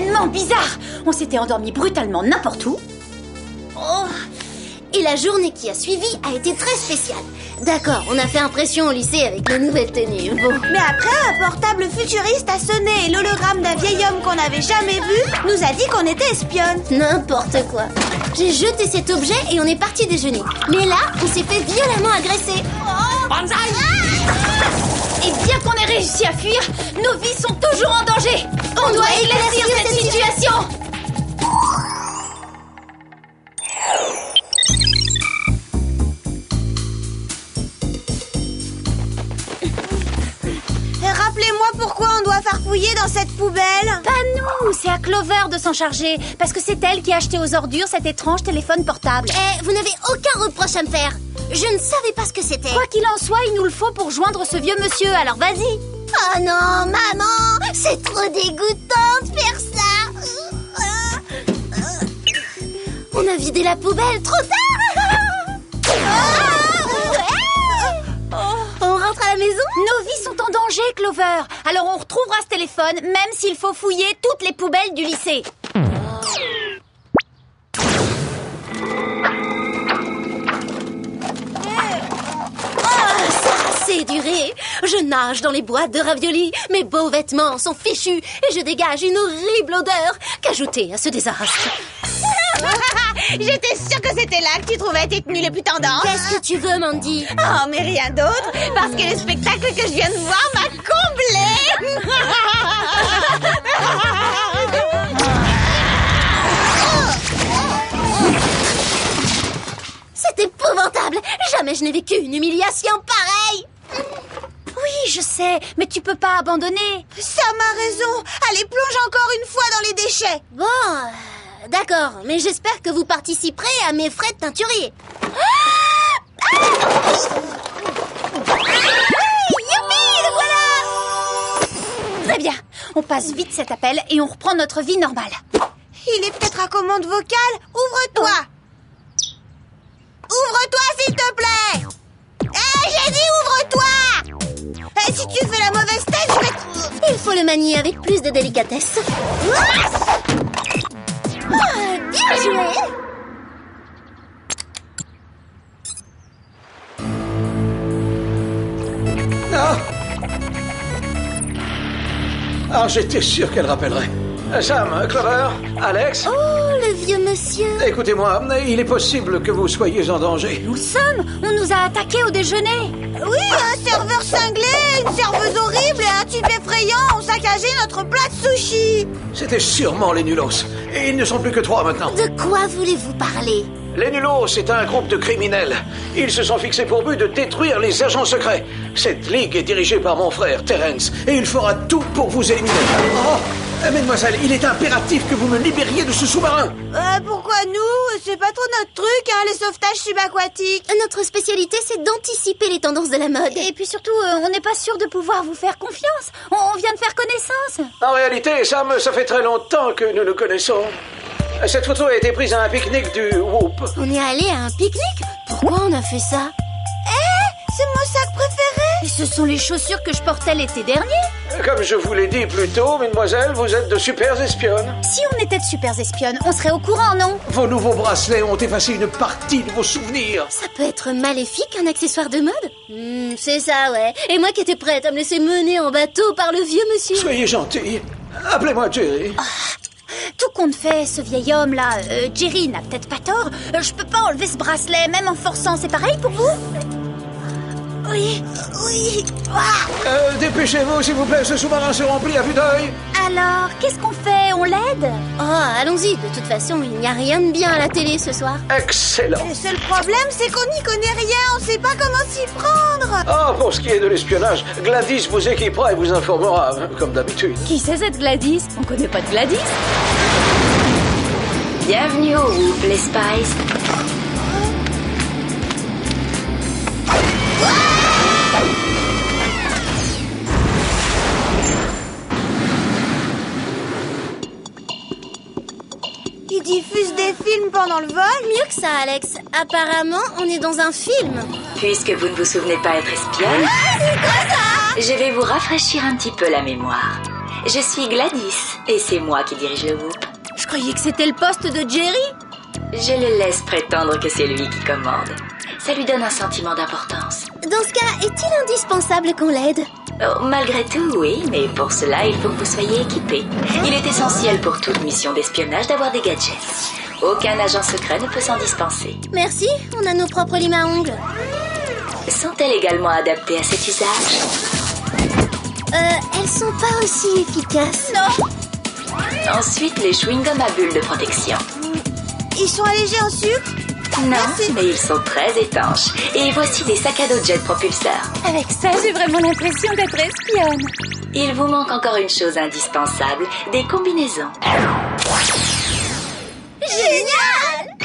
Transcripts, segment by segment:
événement bizarre. On s'était endormi brutalement n'importe où. Oh. Et la journée qui a suivi a été très spéciale. D'accord, on a fait impression au lycée avec nos nouvelles tenues. Bon. Mais après, un portable futuriste a sonné et l'hologramme d'un vieil homme qu'on n'avait jamais vu nous a dit qu'on était espionnes. N'importe quoi. J'ai jeté cet objet et on est parti déjeuner. Mais là, on s'est fait violemment agresser. Banzai! Et bien qu'on ait réussi à fuir, nos vies sont toujours en danger. On doit éclaircir cette situation. Rappelez-moi pourquoi on doit farfouiller dans cette poubelle. Pas nous, c'est à Clover de s'en charger. Parce que c'est elle qui a acheté aux ordures cet étrange téléphone portable. Vous n'avez aucun reproche à me faire. Je ne savais pas ce que c'était. Quoi qu'il en soit, il nous le faut pour joindre ce vieux monsieur, alors vas-y. Oh non, maman, c'est trop dégoûtant de faire ça. On a vidé la poubelle trop tard. On rentre à la maison? Nos vies sont en danger, Clover. Alors on retrouvera ce téléphone, même s'il faut fouiller toutes les poubelles du lycée. Ça a assez duré. Je nage dans les boîtes de raviolis. Mes beaux vêtements sont fichus et je dégage une horrible odeur qu'ajouter à ce désastre. J'étais sûre que c'était là que tu trouvais tes tenues les plus tendances. Qu'est-ce que tu veux, Mandy? Oh, mais rien d'autre, parce que le spectacle que je viens de voir m'a comblée. C'est épouvantable. Jamais je n'ai vécu une humiliation pareille. Oui, je sais, mais tu peux pas abandonner. Sam a raison. Allez, plonge encore une fois dans les déchets. Bon, d'accord, mais j'espère que vous participerez à mes frais de teinturier. Youpi, le voilà! Très bien, on passe vite cet appel et on reprend notre vie normale. Il est peut-être à commande vocale. Ouvre-toi. Ouvre-toi, s'il te plaît. J'ai dit ouvre-toi. Si tu fais la mauvaise tête, je vais te... Il faut le manier avec plus de délicatesse. Bien joué. Ah, j'étais sûr qu'elle rappellerait. Sam, Clover, Alex. Oh, le vieux monsieur. Écoutez-moi, il est possible que vous soyez en danger. Nous le sommes, on nous a attaqués au déjeuner. Oui, un serveur cinglé, une serveuse horrible et un type effrayant ont saccagé notre plat de sushi. C'était sûrement les Nulos. Et ils ne sont plus que 3 maintenant. De quoi voulez-vous parler? Les Nulos, c'est un groupe de criminels. Ils se sont fixés pour but de détruire les agents secrets. Cette ligue est dirigée par mon frère, Terence, et il fera tout pour vous éliminer. Oh, mademoiselle, il est impératif que vous me libériez de ce sous-marin. Pourquoi nous? C'est pas trop notre truc, hein, les sauvetages subaquatiques. Notre spécialité, c'est d'anticiper les tendances de la mode. Et puis surtout, on n'est pas sûr de pouvoir vous faire confiance. On vient de faire connaissance. En réalité, Sam, ça fait très longtemps que nous nous connaissons. Cette photo a été prise à un pique-nique du Whoop. On est allé à un pique-nique? Pourquoi on a fait ça? C'est mon sac préféré. Et ce sont les chaussures que je portais l'été dernier. Comme je vous l'ai dit plus tôt, mademoiselle, vous êtes de super espionnes. Si on était de super espionnes, on serait au courant, non? Vos nouveaux bracelets ont effacé une partie de vos souvenirs. Ça peut être maléfique, un accessoire de mode? C'est ça, ouais. Et moi qui étais prête à me laisser mener en bateau par le vieux monsieur. Soyez gentil. Appelez-moi Jerry. Tout compte fait, ce vieil homme-là, Jerry n'a peut-être pas tort. Je peux pas enlever ce bracelet, même en forçant. C'est pareil pour vous? Oui. Dépêchez-vous, s'il vous plaît, ce sous-marin se remplit à vue d'œil. Alors, qu'est-ce qu'on fait? On l'aide? Oh, allons-y. De toute façon, il n'y a rien de bien à la télé ce soir. Excellent. Le seul problème, c'est qu'on n'y connaît rien. On sait pas comment s'y prendre. Ah, pour ce qui est de l'espionnage, Gladys vous équipera et vous informera, comme d'habitude. Qui c'est cette Gladys? On connaît pas de Gladys. Bienvenue au Whoop, les Spies. Ils diffusent des films pendant le vol. Mieux que ça, Alex. Apparemment, on est dans un film. Puisque vous ne vous souvenez pas être espionne, je vais vous rafraîchir un petit peu la mémoire. Je suis Gladys et c'est moi qui dirige le Whoop. Je croyais que c'était le poste de Jerry. Je le laisse prétendre que c'est lui qui commande. Ça lui donne un sentiment d'importance. Dans ce cas, est-il indispensable qu'on l'aide? Oh, malgré tout, oui, mais pour cela, il faut que vous soyez équipés. Il est essentiel pour toute mission d'espionnage d'avoir des gadgets. Aucun agent secret ne peut s'en dispenser. Merci, on a nos propres limes à ongles. Sont-elles également adaptées à cet usage? Elles sont pas aussi efficaces. Non. Ensuite, les chewing-gums à bulles de protection. Ils sont allégés en sucre? Non, Merci. mais ils sont très étanches. Et voici des sacs à dos jet propulseurs. Avec ça, j'ai vraiment l'impression d'être espionne. Il vous manque encore une chose indispensable, des combinaisons. Génial!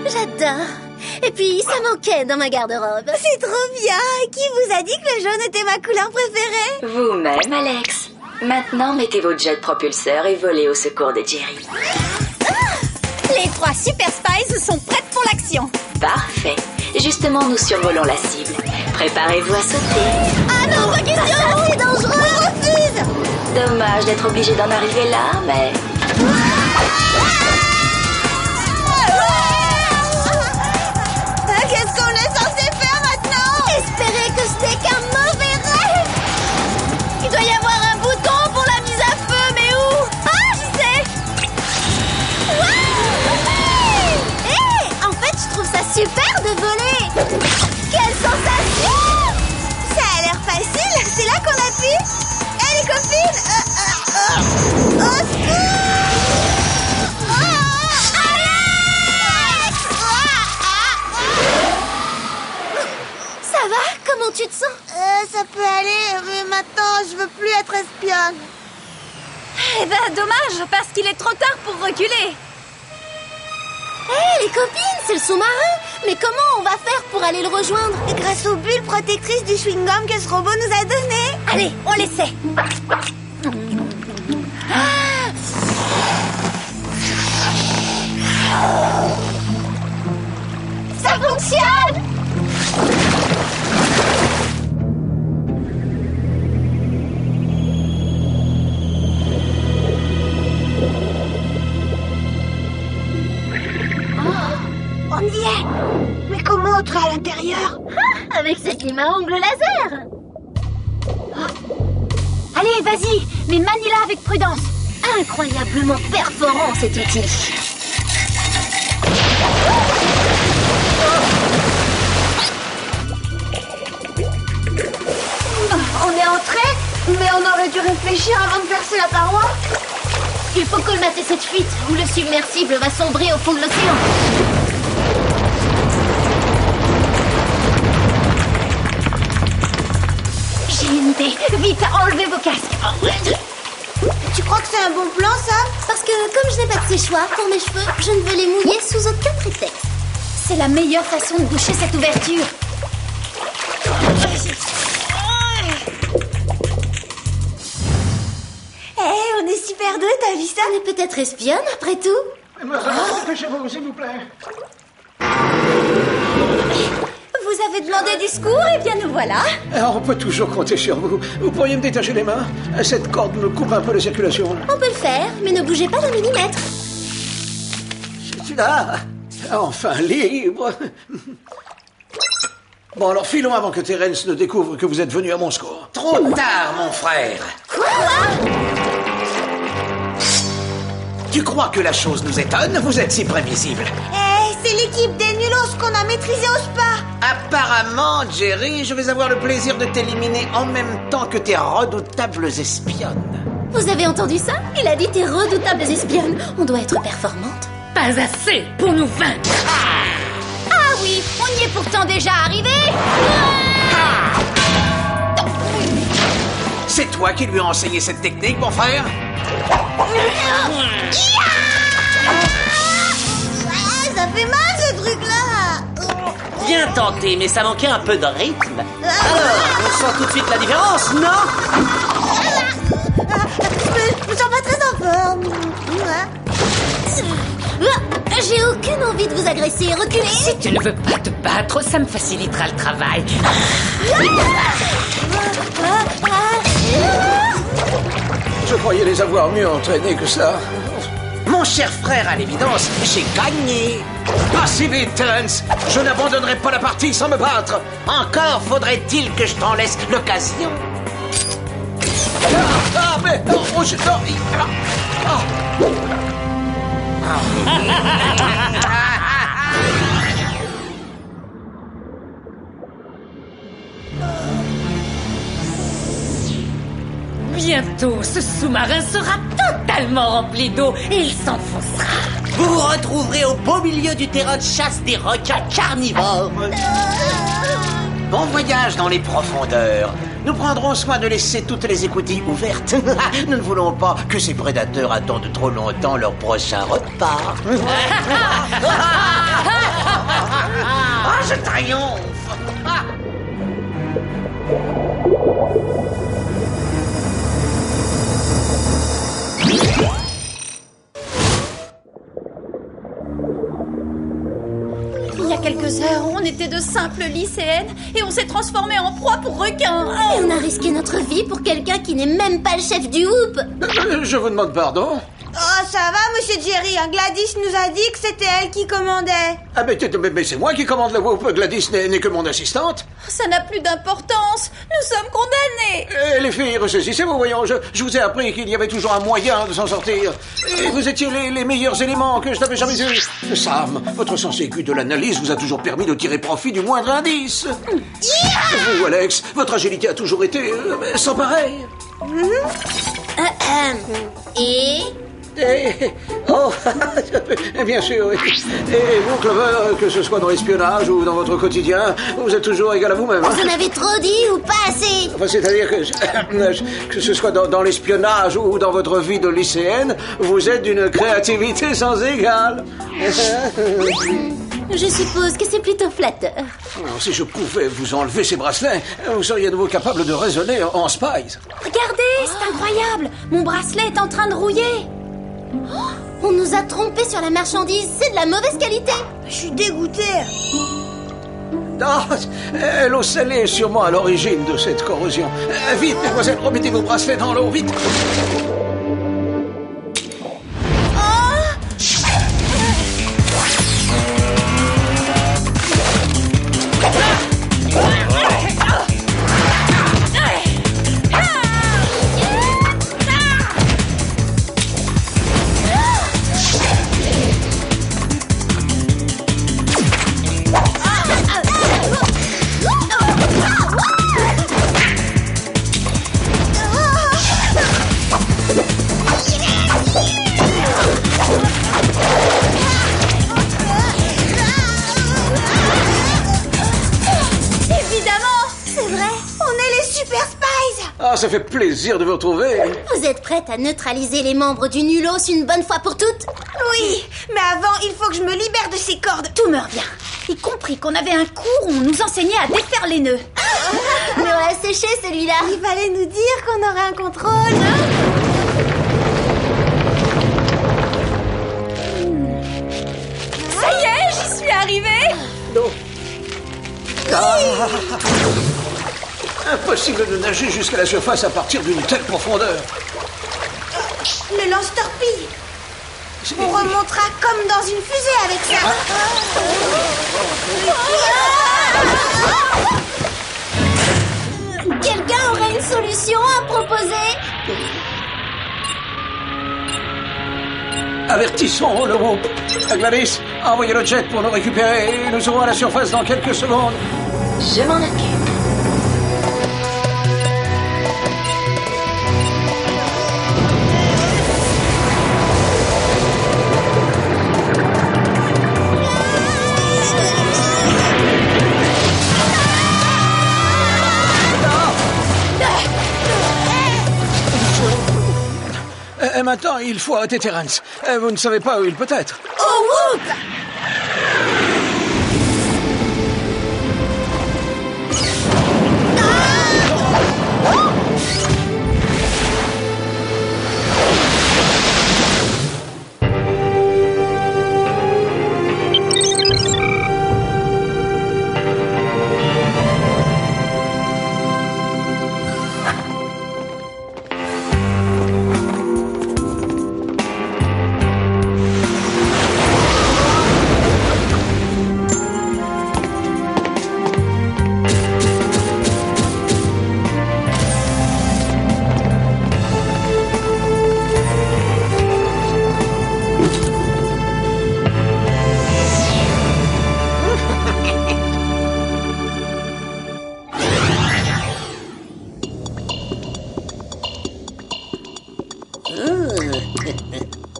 J'adore. Et puis, ça manquait dans ma garde-robe. C'est trop bien. Qui vous a dit que le jaune était ma couleur préférée? Vous-même, Alex. Maintenant, mettez vos jets propulseurs et volez au secours de Jerry. Les 3 Super Spies sont prêtes pour l'action. Parfait. Justement, nous survolons la cible. Préparez-vous à sauter. Ah non, pas question! Ça, c'est dangereux! Je refuse! Dommage d'être obligé d'en arriver là, mais... Qu'est-ce qu'on est censé faire maintenant? Espérer que ce n'est qu'un mauvais rêve! Il doit y avoir un bouton pour la mise à feu, mais où? Ah, je sais! Hé! En fait, je trouve ça super de voler! Quelle sensation! Ça a l'air facile. C'est là qu'on appuie. Hé, les copines! Au secours! Ça va? Comment tu te sens? Ça peut aller, mais maintenant, je veux plus être espionne. Eh ben, dommage, parce qu'il est trop tard pour reculer. Hé, les copines, c'est le sous-marin! Mais comment on va faire pour aller le rejoindre? Grâce aux bulles protectrices du chewing-gum que ce robot nous a donné. Allez, on l'essaie. Ça fonctionne! On y est. Mais comment entrer à l'intérieur? Avec cette lime à ongles laser! Allez, vas-y, mais manie-la avec prudence. Incroyablement perforant cet outil! On est entré, mais on aurait dû réfléchir avant de percer la paroi. Il faut colmater cette fuite ou le submersible va sombrer au fond de l'océan. J'ai une idée. Vite, enlevez vos casques. Tu crois que c'est un bon plan, ça? Parce que comme je n'ai pas de séchoir pour mes cheveux, je ne veux les mouiller sous aucun prétexte. C'est la meilleure façon de boucher cette ouverture. On est super deux, t'as vu ça? On est peut-être espionne après tout. Dépêchez-vous, s'il vous plaît. Vous avez demandé du secours, et bien nous voilà. On peut toujours compter sur vous. Vous pourriez me détacher les mains? Cette corde me coupe un peu la circulation. On peut le faire, mais ne bougez pas d'un millimètre. Je suis là. Enfin libre. Bon, alors filons avant que Terrence ne découvre que vous êtes venu à mon secours. Trop tard, mon frère. Tu crois que la chose nous étonne? Vous êtes si prévisible. C'est l'équipe des nulos qu'on a maîtrisé au spa. Apparemment, Jerry, je vais avoir le plaisir de t'éliminer en même temps que tes redoutables espionnes. Vous avez entendu ça? Il a dit tes redoutables espionnes. On doit être performante. Pas assez pour nous vaincre. Ah oui, on y est pourtant déjà arrivé. C'est toi qui lui as enseigné cette technique, mon frère? Ça fait mal, ce truc-là. Bien tenté, mais ça manquait un peu de rythme. Alors, on sent tout de suite la différence, non? Je me sens pas très en forme. J'ai aucune envie de vous agresser. Reculez. Si tu ne veux pas te battre, ça me facilitera le travail. Je croyais les avoir mieux entraînés que ça. Mon cher frère, à l'évidence, j'ai gagné. Pas si vite, Terence. Je n'abandonnerai pas la partie sans me battre. Encore faudrait-il que je t'en laisse l'occasion. Mais... non, Bientôt, ce sous-marin sera totalement rempli d'eau et il s'enfoncera. Vous vous retrouverez au beau milieu du terrain de chasse des requins carnivores. Bon voyage dans les profondeurs. Nous prendrons soin de laisser toutes les écoutilles ouvertes. Nous ne voulons pas que ces prédateurs attendent trop longtemps leur prochain repas. Ah, je triomphe. Il y a quelques heures, on était de simples lycéennes et on s'est transformé en proie pour requins. Et on a risqué notre vie pour quelqu'un qui n'est même pas le chef du Whoop. Je vous demande pardon. Oh, ça va, monsieur Jerry, hein, Gladys nous a dit que c'était elle qui commandait. Ah, mais c'est moi qui commande le Whoop. Gladys n'est que mon assistante. Ça n'a plus d'importance. Nous sommes condamnés. Les filles, ressaisissez-vous, voyons. Je vous ai appris qu'il y avait toujours un moyen de s'en sortir. Et vous étiez les meilleurs éléments que je n'avais jamais vus. Sam, votre sens aigu de l'analyse vous a toujours permis de tirer profit du moindre indice. Vous, Alex, votre agilité a toujours été sans pareil. Et... Oh, bien sûr, oui. Et vous, Clover, que ce soit dans l'espionnage ou dans votre quotidien, vous êtes toujours égal à vous-même. Hein? Vous en avez trop dit ou pas assez? Enfin, c'est-à-dire que ce soit dans l'espionnage ou dans votre vie de lycéenne, vous êtes d'une créativité sans égale. Je suppose que c'est plutôt flatteur. Alors, si je pouvais vous enlever ces bracelets, vous seriez à nouveau capable de raisonner en spies. Regardez, c'est incroyable. Mon bracelet est en train de rouiller. On nous a trompés sur la marchandise. C'est de la mauvaise qualité. Je suis dégoûtée. Ah, l'eau salée est sûrement à l'origine de cette corrosion. Vite, mesdemoiselles, remettez vos bracelets dans l'eau, vite. Ah, ça fait plaisir de vous retrouver. Vous êtes prête à neutraliser les membres du Nulos une bonne fois pour toutes? Oui, mais avant, il faut que je me libère de ces cordes. Tout me revient. Y compris qu'on avait un cours où on nous enseignait à défaire les nœuds. Mais on l'a séché celui-là. Il fallait nous dire qu'on aurait un contrôle. Ça y est, j'y suis arrivée. Non. Impossible de nager jusqu'à la surface à partir d'une telle profondeur. Le lance-torpille. On remontera comme dans une fusée avec ça. Quelqu'un aurait une solution à proposer? Avertissons le Whoop. Gladys, envoyez le jet pour nous récupérer et nous serons à la surface dans quelques secondes. Je m'en occupe. Et maintenant, il faut arrêter Terence. Vous ne savez pas où il peut être. Oh, Whoop!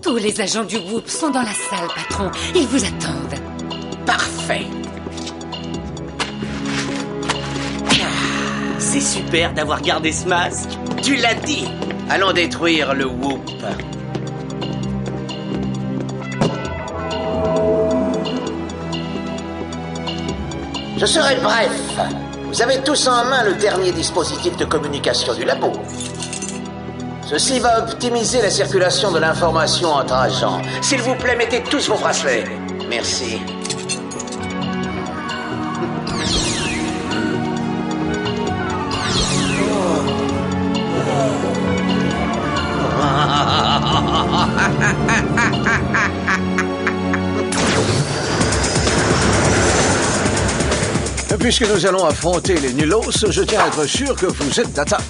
Tous les agents du Whoop sont dans la salle, patron. Ils vous attendent. Parfait. C'est super d'avoir gardé ce masque. Tu l'as dit. Allons détruire le Whoop. Je serai bref. Vous avez tous en main le dernier dispositif de communication du labo. Ceci va optimiser la circulation de l'information entre agents. S'il vous plaît, mettez tous vos bracelets. Merci. Puisque nous allons affronter les nulos, je tiens à être sûr que vous êtes d'attaque.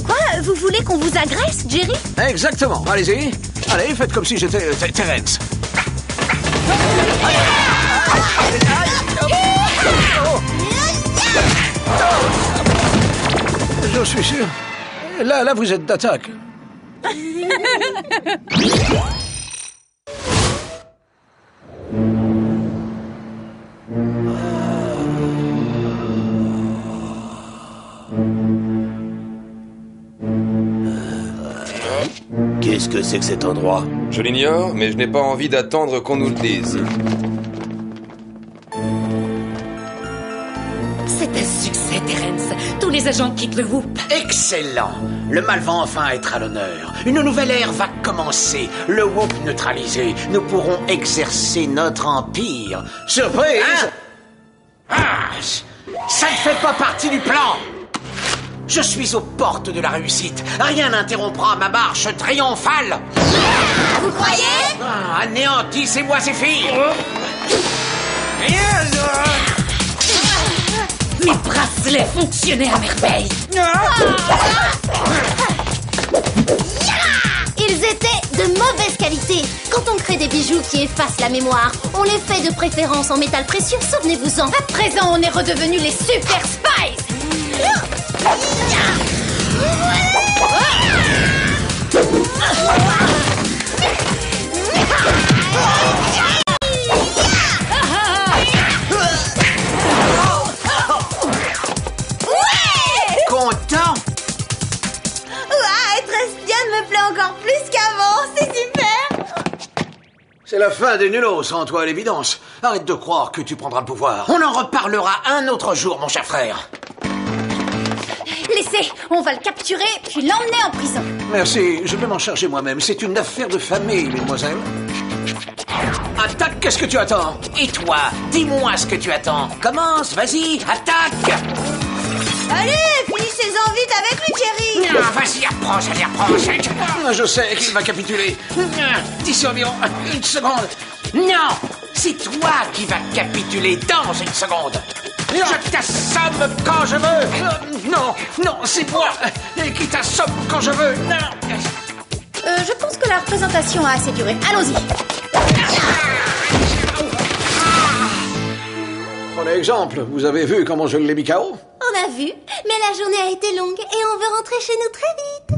Quoi? Vous voulez qu'on vous agresse, Jerry? Exactement, allez-y. Allez, faites comme si j'étais Terrence. Je suis sûr. Là, vous êtes d'attaque. Qu'est-ce que c'est que cet endroit? Je l'ignore, mais je n'ai pas envie d'attendre qu'on nous le dise. C'est un succès, Terrence. Tous les agents quittent le Whoop. Excellent. Le mal va enfin être à l'honneur. Une nouvelle ère va commencer. Le Whoop neutralisé, nous pourrons exercer notre empire. Surprise! Ça ne fait pas partie du plan. Je suis aux portes de la réussite. Rien n'interrompra ma marche triomphale. Vous croyez? Anéantissez-moi ces filles. Mes bracelets fonctionnaient à merveille. Ils étaient de mauvaise qualité. Quand on crée des bijoux qui effacent la mémoire, on les fait de préférence en métal précieux, souvenez-vous-en. À présent, on est redevenus les Super Spies. Content? Être espionne me plaît encore plus qu'avant, c'est super. C'est la fin des nulos, sans toi à l'évidence. Arrête de croire que tu prendras le pouvoir. On en reparlera un autre jour, mon cher frère. Laissez, on va le capturer, puis l'emmener en prison. Merci, je vais m'en charger moi-même. C'est une affaire de famille, mesdemoiselles. Attaque, qu'est-ce que tu attends? Et toi, dis-moi ce que tu attends. Commence, vas-y, attaque. Allez, finissez-en vite avec lui, Jerry. Vas-y, approche, allez, approche. Je sais qu'il va capituler. D'ici environ une seconde. Non, c'est toi qui vas capituler dans une seconde. Je t'assomme quand je veux. Non, c'est moi qui t'assomme quand je veux. Je pense que la représentation a assez duré. Allons-y. Prenez exemple, vous avez vu comment je l'ai mis KO? On a vu, mais la journée a été longue et on veut rentrer chez nous très vite.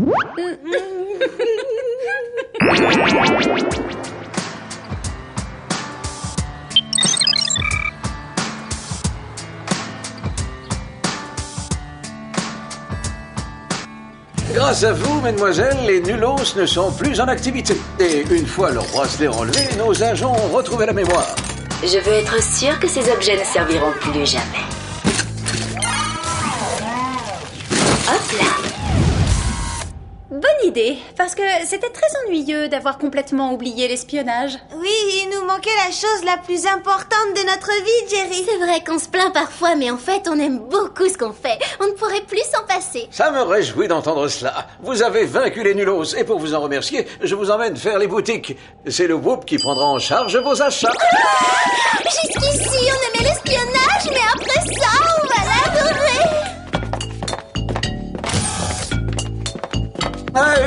Grâce à vous, mesdemoiselles, les nulos ne sont plus en activité. Et une fois leur bracelet enlevé, nos agents ont retrouvé la mémoire. Je veux être sûr que ces objets ne serviront plus jamais. Hop là. Bonne idée, parce que c'était très ennuyeux d'avoir complètement oublié l'espionnage. Oui, il nous manquait la chose la plus importante de notre vie, Jerry. C'est vrai qu'on se plaint parfois, mais en fait, on aime beaucoup ce qu'on fait. On ne pourrait plus s'en passer. Ça me réjouit d'entendre cela. Vous avez vaincu les nulos. Et pour vous en remercier, je vous emmène faire les boutiques. C'est le Whoop qui prendra en charge vos achats. Jusqu'ici, on aimait l'espionnage, mais après ça, on va l'adorer.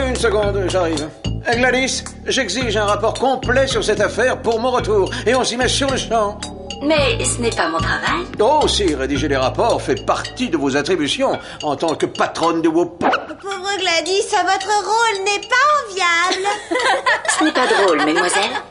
Une seconde, j'arrive. Gladys, j'exige un rapport complet sur cette affaire pour mon retour. Et on s'y met sur le champ. Mais ce n'est pas mon travail. Oh, si, rédiger les rapports fait partie de vos attributions en tant que patronne de Whoop. Pauvre Gladys, votre rôle n'est pas enviable. Ce n'est pas drôle, mademoiselle.